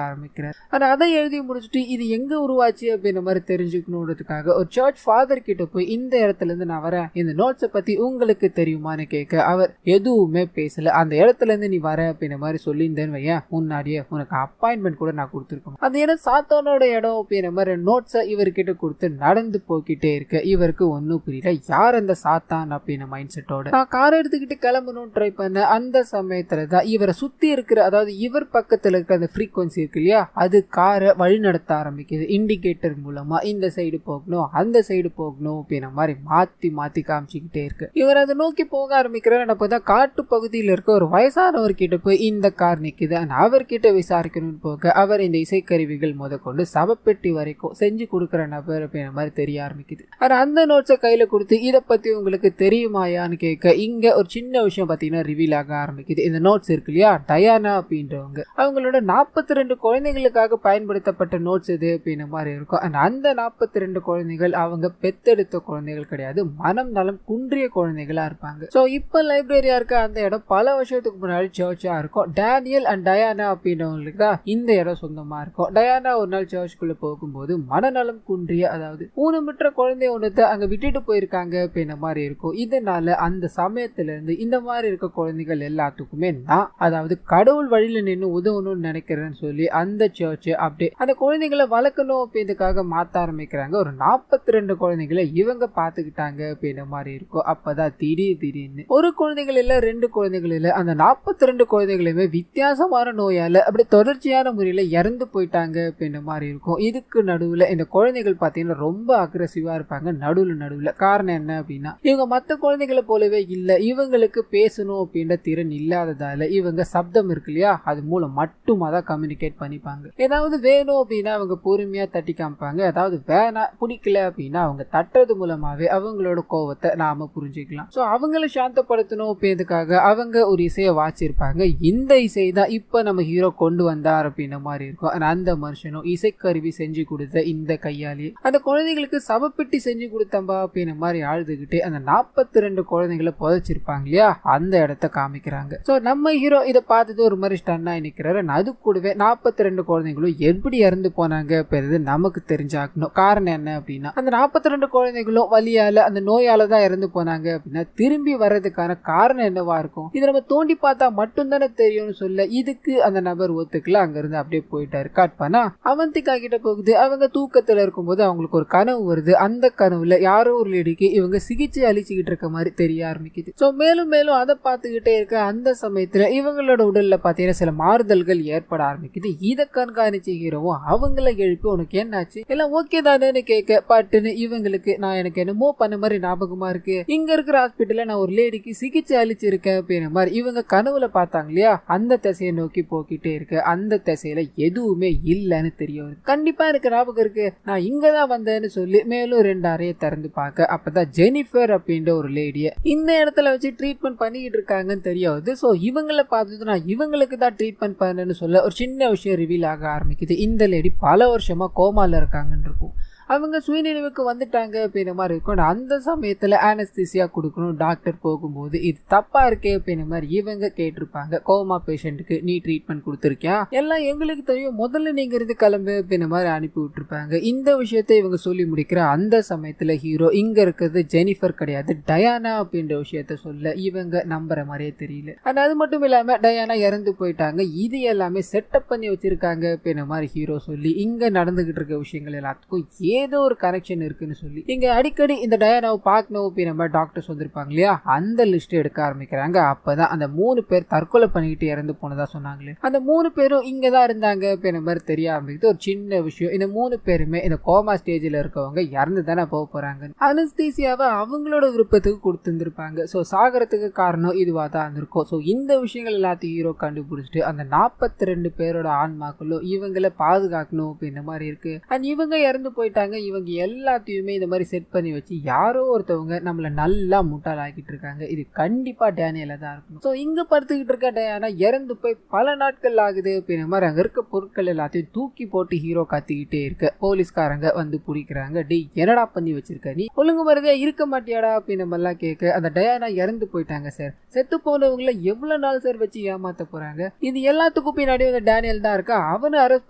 ஆரம்பிக்கிறார். ஆனா அதை எழுதி முடிச்சுட்டு இது எங்க உருவாச்சு அப்படின்ற மாதிரி தெரிஞ்சுக்கணுன்றதுக்காக ஒரு சர்ச் ஃபாதர் கிட்ட போய் இந்த இடத்துல இருந்து நான் வரேன், இந்த நோட்ஸை பத்தி உங்களுக்கு தெரியுமான்னு கேட்க அவர் எதுவுமே பேசல. அந்த இடத்துல இருந்து நீ வர அப்படின்ற மாதிரி சொல்லியிருந்தேன்னு வையன், முன்னாடியே உனக்கு அப்பாயின்மெண்ட் கூட நான் கொடுத்துருக்கேன். அந்த இடம் சாத்தானோட இடம் அப்படின்ற மாதிரி நோட்ஸை இவர்கிட்ட கொடுத்து நடந்து போய்கிட்டே இருக்க இவருக்கு ஒன்னும் புரியல யார் அந்த சாத்தான் அப்படின்னு மைண்ட் செட்டோட நான் கார் எடுத்துக்கிட்டு கிளம்பணும் ட்ரை பண்ண அந்த சமயத்துல தான் இவரை சுத்தி இருக்கிற, அதாவது இவர் பக்கத்துல இருக்க அந்த ஃப்ரீக்வன்சி இருக்கு இல்லையா, அது காரை வழி நடத்த ஆரம்பிக்குது. இண்டிகேட்டர் மூலமா இந்த சைடு போகணும் அந்த சைடு போகணும் அப்படின்ற மாதிரி மாத்தி மாத்தி காமிச்சுக்கிட்டே இருக்கு. இவர் அதை நோக்கி போக ஆரம்பிக்கிறார். அப்பதான் காட்டு பகுதியில் இருக்க ஒரு வயசானவர் கிட்ட போய் இந்த கார் நிக்குது, அவர்கிட்ட விசாரிக்கணும்னு போக அவர் இந்த இசைக்கருவிகள் முதற்கொண்டு சவப்பெட்டி வரைக்கும் செஞ்சு கொடுக்குற நபர் அப்படின்ற மாதிரி தெரிய ஆரம்பிக்குது. ஆனா அந்த நோட்ஸை கையில கொடுத்து இதை பத்தி உங்களுக்கு தெரியுமாயான்னு கேட்க இங்க ஒரு சின்ன விஷயம் பாத்தீங்கன்னா ரிவீல் ஆக ஆரம்பிக்குது. இந்த நோட்ஸ் இருக்கு இல்லையா, டயானா அப்படின்றவங்க அவங்களோட 42 குழந்தைகளுக்காக பயன்படுத்தப்பட்ட நோட்ஸ் இது அப்படின்ற மாதிரி இருக்கும். அந்த 42 குழந்தைகள் அவங்க பெத்தெடுத்த குழந்தைகள் கிடையாது, மனம் நலம் குன்றிய குழந்தைகளா இருப்பாங்க. சோ இப்ப லைப்ரரியா இருக்க அந்த இடம் பல வருஷத்துக்கு முன்னாடி சர்ச்சா இருக்கும். டேனியல் அண்ட் டயானா அப்படின்றவங்களுக்கு தான் இந்த இடம் சொந்தமா இருக்கும். டயானா ஒரு நாள் சர்ச்சுக்குள்ள போகும்போது மனநலம் குன்றிய, அதாவது ஊனமுற்ற குழந்தை ஒன்றத்தை அங்க விட்டுட்டு போயிருக்காங்க அப்படின்ற மாதிரி இருக்கும். இதனால அந்த சமயத்துல இருந்து இந்த மாதிரி இருக்க குழந்தைகள் எல்லாத்துக்குமே நான், அதாவது கடவுள் வழியில நின்று உதவணும்னு நினைக்கிறேன்னு சொல்லி அந்த சர்ச் அப்படியே அந்த குழந்தைகளை வளர்க்கணும் அப்படின்றதுக்காக மாத்த ஆரம்பிக்கிறாங்க. ஒரு 42 குழந்தைகளை இவங்க பாத்துக்கிட்டாங்க அப்படின்ற மாதிரி இருக்கும். அப்பதான் திடீர்னு ஒரு குழந்தைகள் இல்ல 2 குழந்தைகள் இல்ல, அந்த 42 குழந்தைகளுமே வித்தியாசமான நோயால அப்படி தொடர்ச்சியான முறையில இறந்து போயிட்டாங்க அப்படின்ற மாதிரி இருக்கும். இதுக்கு நடுவுல இந்த குழந்தைகள் பாத்தீங்கன்னா ரொம்ப அக்ரெசிவா இருப்பாங்க. நடுவுல காரணம் என்ன அப்படின்னா இவங்க மத்த குழந்தைகளை போலவே இல்ல, இவங்களுக்கு பேசணும் அப்படின்ற திறன் இல்லாததால இவங்க சப்தம் இருக்கு இல்லையா, அது மூலம் மட்டுமா தான் கம்யூனிகேட் பண்ணிப்பாங்க. ஏதாவது வேணும் அப்படின்னா அவங்க பொறுமையா தட்டி காமிப்பாங்க, ஏதாவது வேணா பிடிக்கல அப்படின்னா அவங்க தட்டுறது மூலமாவே அவங்களோட கோவத்தை நாம புரிஞ்சுக்கலாம். சோ அவங்களை சாந்தப்படுத்தணும் அப்படின்றதுக்காக அவங்க ஒரு இசையை வாச்சிருப்பாங்க. இந்த இசை தான் இப்ப நம்ம ஹீரோ கொண்டு வந்தார் அப்படின்ற மாதிரி இருக்கும். அந்த மனுஷனும் இசைக்கருவி செஞ்சு கொடுத்த இந்த கையாளி அந்த குழந்தைகளுக்கு சவப்பெட்டி செஞ்சு கொடுத்தம்பா அப்படின்ற மாதிரி ஆழுதுகிட்டு அந்த 42 குழந்தைகளை புதைச்சிருப்பாங்க இல்லையா, அந்த இடத்த காமிக்கிறாங்க. சோ நம்ம ஹீரோ இதை பார்த்துட்டு ஒரு மாதிரி ஸ்டன்னா நிக்கிறாரு. அது கூடவே 42 குழந்தைகளும் எப்படி இறந்து போனாங்க அப்படின்றது நமக்கு தெரிஞ்சாக்கணும். காரணம் என்ன அப்படின்னா அந்த 42 குழந்தைகளும் வலியால அந்த நோயால தான் இறந்து போனாங்க அப்படின்னா திரும்பி வர்றதுக்கான காரணம் என்னவா இருக்கும், இதை நம்ம தோண்டி பார்த்தா மட்டும் தானே தெரியும்னு சொல்ல இதுக்கு அந்த நபர் ஒத்துக்கல. அங்க இருந்து அப்படியே போயிட்டாரு. கட் பண்ணா அவந்திகா கிட்ட போகுது. அவங்க தூக்கத்துல இருக்கும்போது அவங்களுக்கு ஒரு கனவு வருது. அந்த கனவுல யாரோ ஒரு லேடிக்கு இவங்க சிகிச்சை அளிச்சுக்கிட்டு இருக்க மாதிரி தெரிய ஆரம்பிக்குது. சோ மேலும் அதை பார்த்துக்கிட்டே இருக்க அந்த சமயத்துல இவங்களோட உடல்ல பாத்தீங்கன்னா சில மாறுதல்கள் ஏற்பட ஆரம்பிக்குது. இதை கண்காணிச்ச ஹீரோவும் அவங்கள எழுப்பி உனக்கு என்னாச்சு எல்லாம் ஓகே தானேன்னு கேட்க பட்டுன்னு இவங்களுக்கு நான் எனக்கு என்னமோ பண்ண மாதிரி ஞாபகமா இருக்கு, இங்க இருக்கிற ஹாஸ்பிட்டல்ல நான் ஒரு லேடிக்கு சிகிச்சை அளிச்சிருக்கேன் அப்படின்ற மாதிரி இவங்க கனவுல பார்த்தாங்க இல்லையா, அந்த திசையை நோக்கி போக்கிட்டே இருக்கு. அந்த திசையில எதுவுமே இல்லன்னு தெரிய வருது. கண்டிப்பா எனக்கு ஞாபகம் இருக்கு, நான் இங்கதான் வந்தேன்னு சொல்லி மேலும் 2 அறையை திறந்து பார்க்க அப்பதான் ஜெனிஃபர் அப்படின்ற ஒரு லேடிய இந்த இடத்துல வச்சு ட்ரீட்மெண்ட் பண்ணிக்கிட்டு இருக்காங்கன்னு தெரிய வருது. சோ இவங்களை பார்த்துட்டு நான் இவங்களுக்கு தான் ட்ரீட்மெண்ட் பண்ணேன்னு சொல்ல ஒரு சின்ன விஷயம் ரிவீல் ஆக ஆரம்பிக்குது. இந்த லேடி பல வருஷமா கோமால இருக்காங்கன்னு இருக்கும். அவங்க சுயநினைவுக்கு வந்துட்டாங்க அப்படின்ற மாதிரி இருக்கும். அந்த சமயத்துல ஆனஸ்தீசியா கொடுக்கணும் டாக்டர் போகும்போது இது தப்பா இருக்கே அப்படின்ற மாதிரி இவங்க கேட்டிருப்பாங்க. கோமா பேஷண்ட்டுக்கு நீ ட்ரீட்மெண்ட் கொடுத்துருக்கியா, எல்லாம் எங்களுக்கு தெரியும், முதல்ல நீங்க இருந்து கிளம்பு அப்படின்ற மாதிரி அனுப்பி விட்டுருப்பாங்க. இந்த விஷயத்தை இவங்க சொல்லி முடிக்கிற அந்த சமயத்துல ஹீரோ இங்க இருக்கிறது ஜெனிஃபர் கிடையாது டயானா அப்படின்ற விஷயத்த சொல்ல இவங்க நம்புற மாதிரியே தெரியல. அது மட்டும் இல்லாம டயானா இறந்து போயிட்டாங்க, இது எல்லாமே செட்டப் பண்ணி வச்சிருக்காங்க அப்படின்ற மாதிரி ஹீரோ சொல்லி இங்க நடந்துகிட்டு இருக்க விஷயங்கள் எல்லாத்துக்கும் ஏதோ ஒரு கனெக்ஷன் இருக்குன்னு சொல்லி இங்க அடிக்கடி இந்த டயானாவை பார்க்கணும் அப்படின்ற மாதிரி டாக்டர்ஸ் வந்திருப்பாங்க இல்லையா, அந்த லிஸ்ட் எடுக்க ஆரம்பிக்கிறாங்க. அப்பதான் அந்த 3 பேர் தற்கொலை பண்ணிக்கிட்டு இறந்து போனதா சொன்னாங்களே, அந்த 3 பேரும் இங்கதான் இருந்தாங்க அப்படின்ற மாதிரி தெரிய ஆரம்பிக்குது. ஒரு சின்ன விஷயம், இந்த 3 பேருமே இந்த கோமா ஸ்டேஜ்ல இருக்கவங்க இறந்து தானே போக போறாங்க. அனஸ்தீசியாவை அவங்களோட விருப்பத்துக்கு கொடுத்துருப்பாங்க. சோ சாகரத்துக்கு காரணம் இதுவா தான் இருந்திருக்கும். சோ இந்த விஷயங்கள் எல்லாத்தையும் ஹீரோ கண்டுபிடிச்சிட்டு அந்த 42 பேரோட ஆன்மாக்களும் இவங்களை பாதுகாக்கணும் அப்படின்ற மாதிரி இருக்கு. அண்ட் இவங்க இறந்து போயிட்டாங்க பாருங்க இவங்க எல்லாத்தையுமே இந்த மாதிரி செட் பண்ணி வச்சு யாரோ ஒருத்தவங்க நம்மள நல்லா முட்டாளாக்கிட்டு இருக்காங்க. இது கண்டிப்பா டேனியலா தான் இருக்கும். ஸோ இங்க படுத்துக்கிட்டு இருக்க டயானா இறந்து போய் பல நாட்கள் ஆகுது அப்படின்ற மாதிரி அங்க இருக்க பொருட்கள் எல்லாத்தையும் தூக்கி போட்டு ஹீரோ கத்திக்கிட்டே இருக்க போலீஸ்காரங்க வந்து பிடிக்கிறாங்க. டே என்னடா பண்ணி வச்சிருக்க, நீ ஒழுங்கு மரியாதையா இருக்க மாட்டியாடா அப்படின்னு நம்ம எல்லாம் கேட்க அந்த டயானா இறந்து போயிட்டாங்க சார், செத்து போனவங்கள எவ்வளவு நாள் சார் வச்சு ஏமாத்த போறாங்க, இது எல்லாத்துக்கும் பின்னாடி அந்த டேனியல் தான் இருக்கா, அவனை அரெஸ்ட்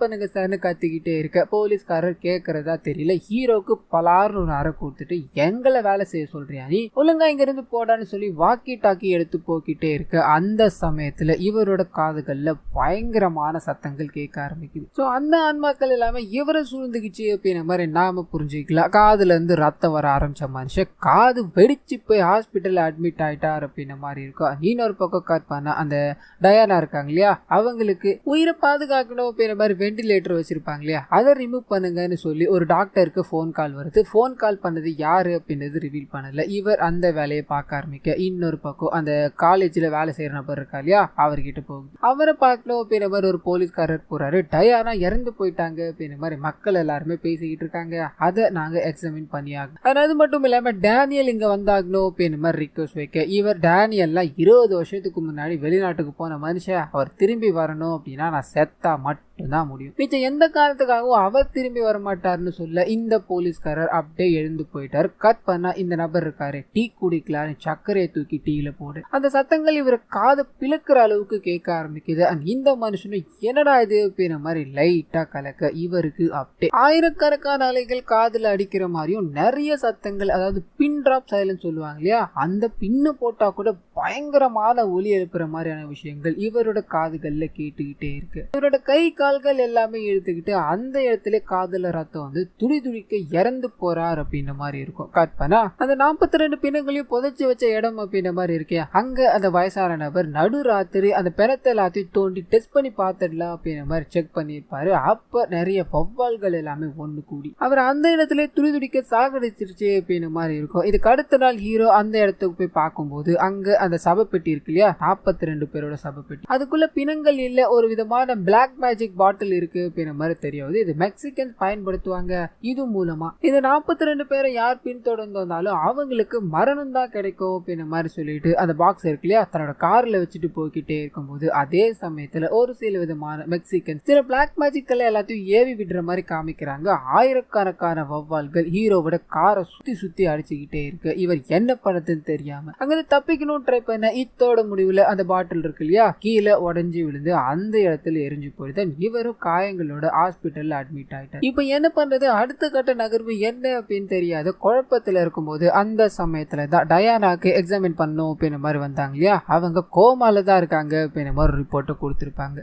பண்ணுங்க சார்னு கத்திக்கிட்டே இருக்க போலீஸ்காரர் கேட்கறதா தெரியல. ஹீரோக்கு பலாருன்னு ஒரு அறை கொடுத்துட்டு எங்களை வேலை செய்ய சொல்றியா, நீ ஒழுங்கா இங்க இருந்து போடான்னு சொல்லி வாக்கி டாக்கி எடுத்து போக்கிட்டே இருக்க அந்த சமயத்துல இவரோட காதுகள்ல பயங்கரமான சத்தங்கள் கேட்க ஆரம்பிக்குது. சோ அந்த ஆன்மாக்கள் எல்லாமே இவரை சூழ்ந்துக்குச்சு அப்படின்ற மாதிரி நாம புரிஞ்சுக்கலாம். காதுல இருந்து ரத்தம் வர ஆரம்பிச்ச மனுஷன் காது வெடிச்சு போய் ஹாஸ்பிட்டல் அட்மிட் ஆயிட்டார் அப்படின்ற மாதிரி இருக்கும். இன்னொரு பக்கம் கட் பண்ண அந்த டயானா இருக்காங்க இல்லையா, அவங்களுக்கு உயிரை பாதுகாக்கணும் அப்படின்ற மாதிரி வெண்டிலேட்டர் வச்சிருப்பாங்க இல்லையா, அதை ரிமூவ் பண்ணுங்கன்னு சொல்லி ஒரு டாக்டருக்கு போன் கால் வருது. போன் கால் பண்ணது யாரு அப்படின்றது ரிவீல் பண்ணல. இவர் அந்த வேலையை பார்க்க ஆரம்பிக்க இன்னொரு பக்கம் அந்த காலேஜ்ல வேலை செய்யற நபர் இருக்கா இல்லையா, அவர்கிட்ட போகுது. அவரை பார்க்கணும் அப்படின்ற மாதிரி ஒரு போலீஸ்காரர் போறாரு. டயானா இறந்து போயிட்டாங்க அப்படின்ற மாதிரி மக்கள் எல்லாருமே பேசிக்கிட்டு இருக்காங்க, அதை நாங்க எக்ஸாமின் பண்ணி ஆகணும். அது மட்டும் இல்லாம டேனியல் இங்க வந்தாகணும் அப்படின்ற மாதிரி ரிக்வெஸ்ட் வைக்க இவர் டேனியல்லாம் 20 வருஷத்துக்கு முன்னாடி வெளிநாட்டுக்கு போன மனுஷன், அவர் திரும்பி வரணும் அப்படின்னா நான் செத்தா மட்டும்தான் முடியும், மிச்சம் எந்த காரணத்துக்காகவும் அவர் திரும்பி வர மாட்டாருன்னு சொல்ல இந்த போலீஸ்காரர் அப்படியே எழுந்து போயிட்டாரு. கட் பண்ணா இந்த நபர் இருக்காரு, டீ குடிக்கலான்னு சர்க்கரையை தூக்கி டீல போடு. அந்த சத்தங்கள் இவரை காதை பிளக்குற அளவுக்கு கேட்க ஆரம்பிக்குது. இந்த மனுஷனும் என்னடா இது அப்படின்ற மாதிரி லைட்டா கலக்க இவருக்கு அப்படியே ஆயிரக்கணக்கான அலைகள் காதுல அடிக்கிற மாதிரியும் நிறைய சத்தங்கள், அதாவது பின் டிராப் சைலன்ஸ் சொல்லுவாங்க இல்லையா, அந்த பின்னு போட்டா கூட பயங்கரமான ஒலி எழுப்புற மாதிரியான விஷயங்கள் இவரோட காதுகள்ல கேட்டுக்கிட்டே இருக்கு. இவரோட கை கால்கள் எல்லாமே இழுத்துக்கிட்டு அந்த இடத்துல காதுல ரத்தம் வந்து துடி துடிக்க இறந்து போறார் அப்படின்ற மாதிரி இருக்கும். கட் பண்ணா அந்த 42 பிணங்களையும் புதைச்சு வச்ச இடம் அப்படின்ற மாதிரி இருக்கே, அங்க அந்த வயசான நபர் நடு ராத்திரி அந்த பிணத்தை எல்லாத்தையும் தோண்டி டெஸ்ட் பண்ணி பார்த்துடலாம் அப்படின்ற மாதிரி செக் பண்ணிருப்பாரு. அப்ப நிறைய வௌவால்கள் எல்லாமே ஒண்ணு கூடி அவர் அந்த இடத்துல துடி துடிக்க சாகடிச்சிருச்சு அப்படின்ற மாதிரி இருக்கும். இதுக்கு அடுத்த நாள் ஹீரோ அந்த இடத்துக்கு போய் பார்க்கும்போது அங்க அந்த சபப்பெட்டி இருக்கு இல்லையா, 42 பேரோட சபப்பெட்டி, அதுக்குள்ள பிணங்கள் இல்ல, ஒரு விதமான பிளாக் மேஜிக் பாட்டில் இருக்கு அப்படின்ற மாதிரி தெரியாது. இது மெக்சிகன்ஸ் பயன்படுத்துவாங்க. இது மூலமா இந்த 42 பேரை யார் பின்தொடர்ந்து வந்தாலும் அவங்களுக்கு மரணம் தான் கிடைக்கும் அப்படின்ற மாதிரி சொல்லிட்டு அந்த பாக்ஸ் இருக்கு இல்லையா தன்னோட கார்ல வச்சுட்டு போய்கிட்டே இருக்கும்போது அதே சமயத்துல ஒரு சில விதமான மெக்சிகன்ஸ் சில பிளாக் மேஜிக்களை எல்லாத்தையும் ஏவி விடுற மாதிரி காமிக்கிறாங்க. ஆயிரக்கணக்கான வௌவால்கள் ஹீரோவோட காரை சுத்தி சுத்தி அடிச்சுக்கிட்டே இருக்கு. இவர் என்ன பண்ணதுன்னு தெரியாம அங்க தப்பிக்கணும் ட்ரை பண்ண இத்தோட முடிவுல அந்த பாட்டில் இருக்கு இல்லையா கீழே உடஞ்சி விழுந்து அந்த இடத்துல எரிஞ்சு போயிட்டு இவரும் காயங்களோட ஹாஸ்பிட்டல்ல அட்மிட் ஆயிட்டார். இப்ப என்ன பண்றது, அடுத்த கட்ட நகர்வு என்ன அப்படின்னு தெரியாத குழப்பத்துல இருக்கும்போது அந்த சமயத்துல தான் டயானாக்கு எக்ஸாமின் பண்ணும் அப்படின்ற மாதிரி வந்தாங்க இல்லையா, அவங்க கோமால தான் இருக்காங்க அப்படின்ற மாதிரி ரிப்போர்ட்டை கொடுத்துருப்பாங்க.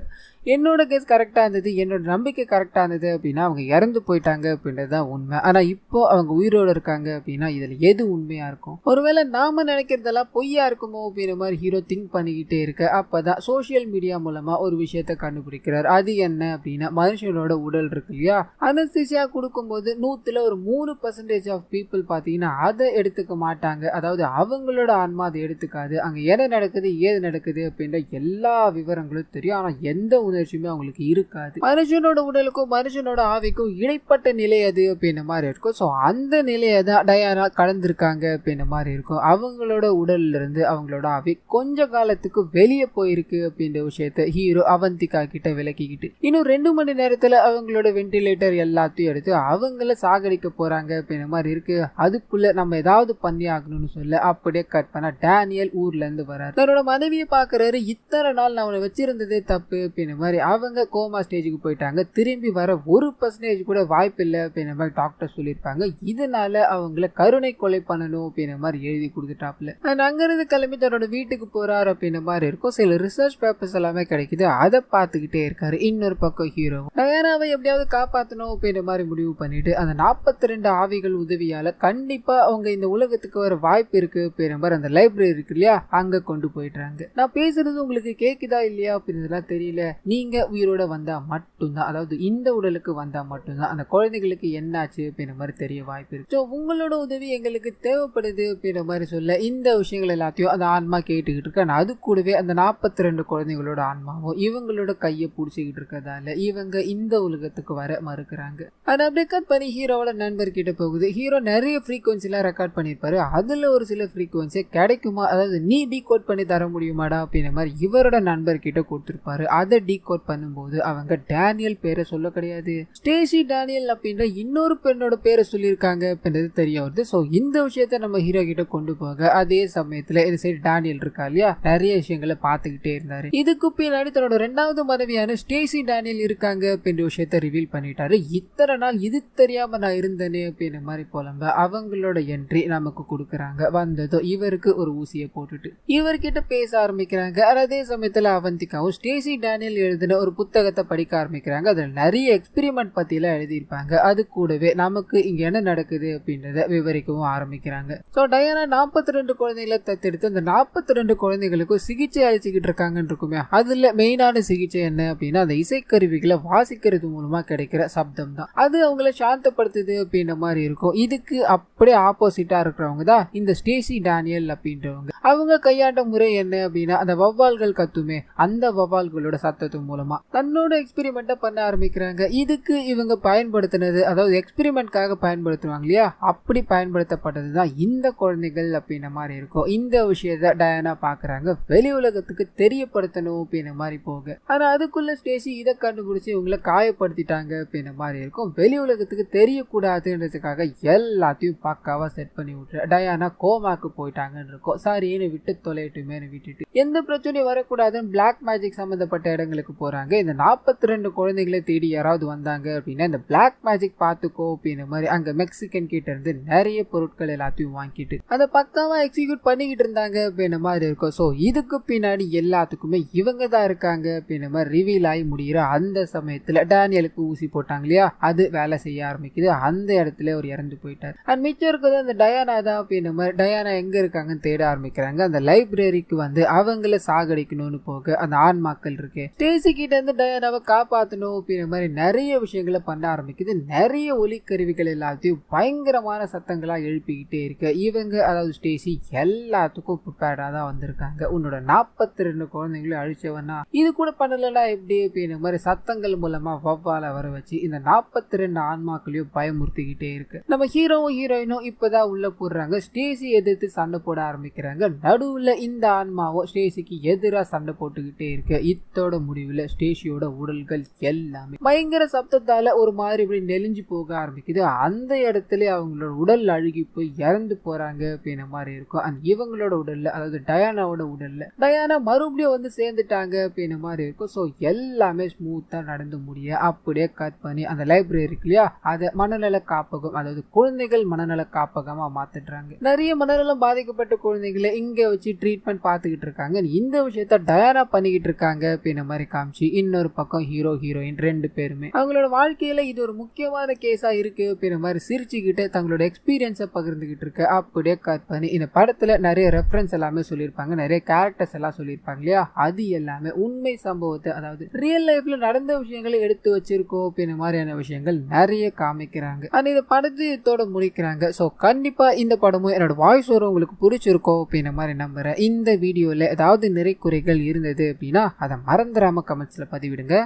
என்னோட கேஸ் கரெக்டா இருந்தது, என்னோட நம்பிக்கை கரெக்டா இருந்தது அப்படின்னா அவங்க இறந்து போயிட்டாங்க அப்படின்றது தான் உண்மை. ஆனா இப்போ அவங்க உயிரோட இருக்காங்க அப்படின்னா இதுல எது உண்மையா இருக்கும், ஒருவேளை நாம நினைக்கிறதெல்லாம் பொய்யா இருக்குமோ அப்படின்ற மாதிரி ஹீரோ திங்க் பண்ணிக்கிட்டே இருக்க அப்பதான் சோசியல் மீடியா மூலமா ஒரு விஷயத்த கண்டுபிடிக்கிறார். அது என்ன அப்படின்னா மனுஷனோட உடல் இருக்கு இல்லையா, அனஸ்தீசியா கொடுக்கும்போது 100ல் ஒரு 3% ஆஃப் பீப்புள் பாத்தீங்கன்னா அதை எடுத்துக்க மாட்டாங்க, அதாவது அவங்களோட ஆன்மா அதை எடுத்துக்காது. அங்க என்ன நடக்குது ஏது நடக்குது அப்படின்ற எல்லா விவரங்களும் தெரியும், ஆனா எந்த உணர்ச்சியுமே அவங்களுக்கு இருக்காது. மனுஷனோட உடலுக்கும் மனுஷனோட ஆவிக்கும் இடைப்பட்ட நிலை அது அப்படின்ற மாதிரி இருக்கும். ஸோ அந்த நிலையை தான் டயானா கலந்துருக்காங்க அப்படின்ற மாதிரி இருக்கும். அவங்களோட உடல்ல இருந்து அவங்களோட ஆவி கொஞ்ச காலத்துக்கு வெளியே போயிருக்கு அப்படின்ற விஷயத்த ஹீரோ அவந்திகா கிட்ட விளக்கிக்கிட்டு இன்னும் 2 மணி நேரத்துல அவங்களோட வெண்டிலேட்டர் எல்லாத்தையும் எடுத்து அவங்கள சாகடிக்க போறாங்க அப்படின்ற மாதிரி இருக்கு. அதுக்குள்ள நம்ம ஏதாவது பண்ணி ஆகணும்னு சொல்ல அப்படியே கட் பண்ண டேனியல் ஊர்ல இருந்து வராரு. தன்னோட மனைவியை பாக்குறாரு. இத்தனை நாள் நான் அவனை வச்சிருந்ததே தப்பு அப்படின்ற மாதிரி அவங்க கோமா ஸ்டேஜுக்கு போயிட்டாங்க, திரும்பி வர 1% கூட வாய்ப்பு இல்லை அப்படின்ற மாதிரி டாக்டர் சொல்லியிருப்பாங்க. இதனால அவங்கள கருணை கொலை பண்ணணும் அப்படின்ற மாதிரி எழுதி கொடுத்துட்டாப்ல. அங்கிருந்து கிளம்பி தன்னோட வீட்டுக்கு போறாரு அப்படின்ற மாதிரி இருக்கும். சில ரிசர்ச் பேப்பர்ஸ் எல்லாமே கிடைக்குது, அதை பார்த்துக்கிட்டே இருக்காரு. இன்னொரு பக்கம் ஹீரோ டயானாவை எப்படியாவது காப்பாற்றணும் அப்படின்ற மாதிரி முடிவு பண்ணிட்டு அந்த 42 ஆவிகள் உதவியால கண்டிப்பா அவங்க இந்த உலகத்துக்கு வர வாய்ப்பு இருக்கு அப்படின்ற மாதிரி அந்த லைப்ரரி இருக்கு இல்லையா அங்க கொண்டு போயிடுறாங்க. நான் பேசுறது உங்களுக்கு கேக்குதா இல்லையா அப்படின்றதுலாம் தெரியல, நீங்க உயிரோட வந்தா மட்டும்தான், அதாவது இந்த உடலுக்கு வந்தா மட்டும்தான் அந்த குழந்தைகளுக்கு என்னாச்சு அப்படின்ற மாதிரி தெரிய வாய்ப்பு இருக்கு. ஸோ உங்களோட உதவி எங்களுக்கு தேவைப்படுது அப்படின்ற மாதிரி சொல்ல இந்த விஷயங்கள் எல்லாத்தையும் அந்த ஆன்மா கேட்டுக்கிட்டு இருக்கு. அது கூடவே அந்த 42 குழந்தைகளோட ஆன்மாவும் இவங்களோட கையை பிடிச்சிக்கிட்டு இருக்கிறதால இவங்க இந்த உலகத்துக்கு வர மறுக்கிறாங்க. அது அப்படியே கட் பண்ணி ஹீரோவோட நண்பர் கிட்ட போகுது. ஹீரோ நிறைய ஃப்ரீக்வன்சிலாம் ரெக்கார்ட் பண்ணியிருப்பாரு. அதுல ஒரு சில ஃப்ரீக்வன்சி கிடைக்குமா, அதாவது நீ டீகோட் பண்ணி தர முடியுமாடா அப்படின்ற மாதிரி இவரோட நண்பர் கிட்ட கொடுத்துருப்பாரு. அதை டீகோட் பண்ணும்போது அவங்க டேனியல் பேரை சொல்ல கிடையாது, ஸ்டேசி டேனியல் அப்படின்ற இன்னொரு பெண்ணோட பேரை சொல்லியிருக்காங்க அப்படின்றது தெரிய வருது. ஸோ இந்த விஷயத்த நம்ம ஹீரோ கிட்ட கொண்டு போக அதே சமயத்துல இந்த சைடு டேனியல் இருக்கா இல்லையா, நிறைய விஷயங்களை பார்த்துக்கிட்டே இருந்தாரு. இதுக்கு பின்னாடி தன்னோட 2வது மனைவியான ஸ்டேசி டேனியல் இருக்காங்க அப்படின்ற விஷயத்த ரிவீல் பண்ணிட்டாரு. இத்தனை நாள் இது தெரியாம நான் இருந்தேனே அப்படின்ற மாதிரி புலம்ப அவங்களோட என்ட்ரி நமக்கு கொடுக்குறாங்க. வந்ததும் இவருக்கு ஒரு ஊசியை போட்டுட்டு இவர்கிட்ட பேச ஆரம்பிக்கிறாங்க. அதே சமயத்துல அவந்திகாவும் ஸ்டேசி டேனியல் எழுதின ஒரு புத்தகத்தை படிக்க ஆரம்பிக்கிறாங்க. அதுல நிறைய எக்ஸ்பெரிமெண்ட் பத்திலாம் எழுதியிருப்பாங்க. அது கூடவே நமக்கு இங்க என்ன நடக்குது அப்படின்றத விவரிக்கவும் ஆரம்பிக்கிறாங்க. ஸோ டயானா 42 குழந்தைகளை தத்தெடுத்து அந்த 42 குழந்தைகளுக்கும் சிகிச்சை அளிச்சுக்கிட்டு இருக்காங்கன்னு இருக்குமே, அதுல மெயினான சிகிச்சை என்ன அப்படின்னா அந்த இசைக்கருவிகளை வாசிக்கிறது மூலமா கிடைக்கிற சப்தம் தான். அது அவங்கள சாந்தப்படுத்துது அப்படின்ற மாதிரி இருக்கும். இதுக்கு அப்படியே ஆப்போசிட்டா இருக்கிறவங்க தான் இந்த ஸ்டேசி டேனியல் அப்படின்றவங்க. அவங்க கையாண்ட முறை என்ன அப்படின்னா அந்த வவ்வால்கள் கத்துமே, அந்த வவ்வால்களோட சத்தத்து மூலமா தன்னோட எக்ஸ்பெரிமெண்ட்டை பண்ண ஆரம்பிக்கிறாங்க. இதுக்கு இவங்க பயன்படுத்தினது, அதாவது எக்ஸ்பெரிமெண்ட்காக பயன்படுத்துவாங்க இல்லையா, அப்படி பயன்படுத்தப்பட்டது தான் இந்த குழந்தைகள் அப்படின்ற மாதிரி இருக்கும். இந்த விஷயத்த டயானா பாக்குறாங்க, வெளி உலகத்துக்கு தெரியப்படுத்தணும் அப்படின்ற மாதிரி போக. ஆனா அதுக்குள்ள ஸ்டேசி இதை கண்டுபிடிச்சு இவங்களை காயப்படுத்திட்டாங்க அப்படின்ற மாதிரி இருக்கும். வெளி உலகத்துக்கு தெரியக்கூடாதுன்றதுக்காக எல்லாத்தையும் பக்காவா செட் பண்ணி விட்டுற டயானா கோமாக்கு போயிட்டாங்கன்னு இருக்கும். சாரின்னு விட்டு தொலைட்டுமே விட்டுட்டு எந்த பிரச்சனையும் வரக்கூடாதுன்னு பிளாக் மேஜிக் சம்பந்தப்பட்ட இடங்களுக்கு போறாங்க. இந்த 42 குழந்தைகளை தேடி யாராவது வந்தாங்க அப்படின்னா இந்த பிளாக் மேஜிக் பார்த்துக்கோ அப்படின்ற மாதிரி அங்க மெக்சிகன் கிட்ட இருந்து நிறைய பொருட்கள் எல்லாத்தையும் வாங்கிட்டு அதை பக்காவா எக்ஸிக்யூட் பண்ணிக்கிட்டு இருந்தாங்க அப்படின்ற மாதிரி இருக்கும். ஸோ இதுக்கு பின்னாடி எல்லாத்துக்குமே இவங்க தான் இருக்காங்க அப்படின்ற மாதிரி ரிவீல் ஆகி முடிகிற அந்த சமயத்துல டேனியலுக்கு ஊசி போட்டாங்க இல்லையா, அது வேலை செய்ய ஆரம்பிக்குது. அந்த இடத்துல அவர் இறந்து போயிட்டார். அண்ட் மிச்சம் இருக்கிறது அந்த டயானா தான் அப்படின்ற மாதிரி டயானா எங்க இருக்காங்கன்னு தேட ஆரம்பிக்கிறாங்க. அந்த லைப்ரரிக்கு வந்து அவங்கள சாகடிக்கணும்னு போக அந்த ஆன்மாக்கள் இருக்கு, ஸ்டேசி கிட்ட இருந்து டயானாவை காப்பாற்றணும் அப்படின்ற மாதிரி நிறைய விஷயங்களை பண்ண ஆரம்பிக்குது. நிறைய ஒலிக்கருவிகள் எல்லாத்தையும் பயங்கரமான சத்தங்களா எழுப்பிக்கிட்டே இருக்கு. இவங்க அதாவது ஸ்டேசி எல்லாத்துக்கும் ப்ரிப்பேர்டா தான் வந்திருக்காங்க. உன்னோட 42 குழந்தைங்களும் அழிச்சவனா இது கூட பண்ணலன்னா எப்படி அப்படின்ற மாதிரி சத்தங்கள் மூலமா வவ்வால வர வச்சு இந்த 42 ஆன்மாக்களையும் பயமுறுத்திக்கிட்டே இருக்கு. நம்ம ஹீரோவும் ஹீரோயினும் இப்பதான் உள்ள போடுறாங்க. ஸ்டேசி எதிர்த்து சண்டை போட ஆரம்பிக்கிறாங்க. நடுவுல இந்த ஆன்மாவும் ஸ்டேசிக்கு எதிராக சண்டை போட்டுக்கிட்டே இருக்கு. இத்தோட முடிவுல ஸ்டேசியோட உடல்கள் எல்லாமே பயங்கர சப்தத்தால ஒரு மாதிரி இப்படி நெலிஞ்சு போக ஆரம்பிக்குது. அந்த இடத்துல அவங்களோட உடல் அழுகி போய் இறந்து போறாங்க அப்படின்ற மாதிரி இருக்கும். அண்ட் இவங்களோட உடல்ல, அதாவது டயானாவோட உடல்ல டயானா மறுபடியும் வந்து சேர்ந்துட்டாங்க அப்படின்ற மாதிரி இருக்கும். ஸோ எல்லாமே ஸ்மூத்தா நடந்து முடிய அப்படியே கட் பண்ணி அந்த லைப்ரரி இருக்கு இல்லையா, அதை மனநல காப்பகம், அதாவது குழந்தைகள் மனநல காப்பகமா மாத்திடுறாங்க. நிறைய மனநலம் பாதிக்கப்பட்ட குழந்தைகளை இங்க வச்சு ட்ரீட்மெண்ட் பார்த்துக்கிட்டு இருக்காங்க. இந்த விஷயத்த டயானா பண்ணிக்கிட்டு இருக்காங்க அப்படின்ற மாதிரி காமிச்சு இன்னொரு பக்கம் ஹீரோ ஹீரோயின் 2 பேருமே அவங்களோட வாழ்க்கையில இது ஒரு முக்கியமான கேஸா இருக்கு அப்படின்ற மாதிரி சிரிச்சுக்கிட்டு தங்களோட எக்ஸ்பீரியன்ஸை பகிர்ந்துகிட்டு இருக்கு. அப்படியே கட் பண்ணி இந்த படத்துல நிறைய ரெஃபரன்ஸ் எல்லாமே சொல்லியிருப்பாங்க, நிறைய கேரக்டர்ஸ் எல்லாம் சொல்லியிருப்பாங்க இல்லையா, அது எல்லாமே உண்மை சம்பவத்தை, அதாவது ரியல் லைஃப்ல நடந்த விஷயங்களை எடுத்து வச்சிருக்கோம் அப்படின்ற மாதிரியான விஷயங்கள் நிறைய காமிக்கிறாங்க. அண்ட் இந்த படத்தோட முடிக்கிறாங்க. ஸோ கண்டிப்பா இந்த படமும் என்னோட வாய்ஸ் வரும் உங்களுக்கு பிடிச்சிருக்கோம் அப்படின்ற மாதிரி நம்புறேன். இந்த வீடியோல ஏதாவது நிறை குறைகள் இருந்தது அப்படின்னா அதை மறந்துடாம கமெண்ட்ஸ்ல பதிவிடுங்க.